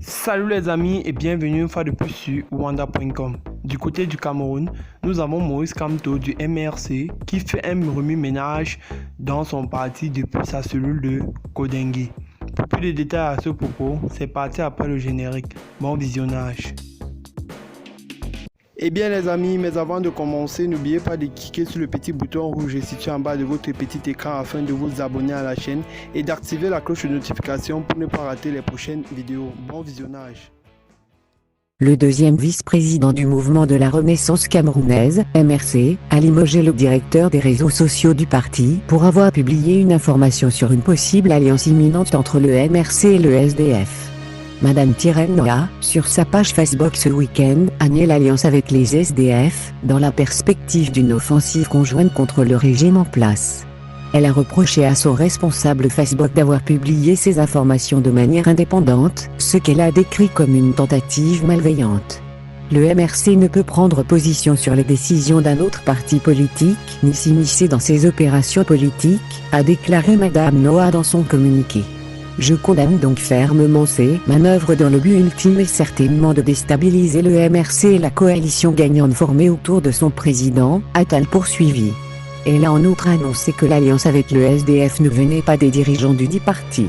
Salut les amis et bienvenue une fois de plus sur Wanda.com. Du côté du Cameroun, nous avons Maurice Kamto du MRC qui fait un remue-ménage dans son parti depuis sa cellule de Kodengue. Pour plus de détails à ce propos, c'est parti après le générique. Bon visionnage. Eh bien les amis, mais avant de commencer, n'oubliez pas de cliquer sur le petit bouton rouge situé en bas de votre petit écran afin de vous abonner à la chaîne et d'activer la cloche de notification pour ne pas rater les prochaines vidéos. Bon visionnage. Le deuxième vice-président du mouvement de la Renaissance camerounaise, MRC, a limogé le directeur des réseaux sociaux du parti pour avoir publié une information sur une possible alliance imminente entre le MRC et le SDF. Madame Tirène Noah, sur sa page Facebook ce week-end, a nié l'alliance avec les SDF, dans la perspective d'une offensive conjointe contre le régime en place. Elle a reproché à son responsable Facebook d'avoir publié ces informations de manière indépendante, ce qu'elle a décrit comme une tentative malveillante. Le MRC ne peut prendre position sur les décisions d'un autre parti politique, ni s'immiscer dans ses opérations politiques, a déclaré Madame Noah dans son communiqué. Je condamne donc fermement ces manœuvres dont le but ultime est certainement de déstabiliser le MRC et la coalition gagnante formée autour de son président, a-t-elle poursuivi. Elle a en outre annoncé que l'alliance avec le SDF ne venait pas des dirigeants du dit parti.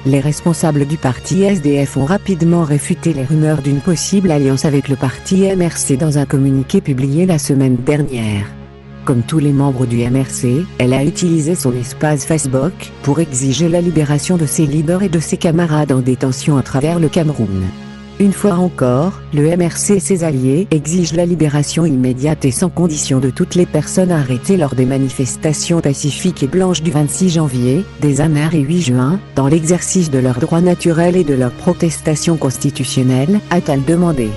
Les responsables du parti SDF ont rapidement réfuté les rumeurs d'une possible alliance avec le parti MRC dans un communiqué publié la semaine dernière. Comme tous les membres du MRC, elle a utilisé son espace Facebook pour exiger la libération de ses leaders et de ses camarades en détention à travers le Cameroun. Une fois encore, le MRC et ses alliés exigent la libération immédiate et sans condition de toutes les personnes arrêtées lors des manifestations pacifiques et blanches du 26 janvier, des 1er et 8 juin, dans l'exercice de leurs droits naturels et de leurs protestations constitutionnelles, a-t-elle demandé.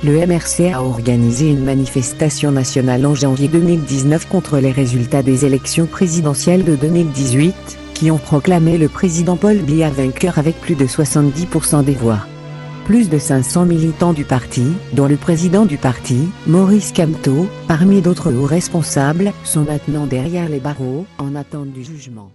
Le MRC a organisé une manifestation nationale en janvier 2019 contre les résultats des élections présidentielles de 2018, qui ont proclamé le président Paul Biya vainqueur avec plus de 70% des voix. Plus de 500 militants du parti, dont le président du parti, Maurice Kamto, parmi d'autres hauts responsables, sont maintenant derrière les barreaux, en attente du jugement.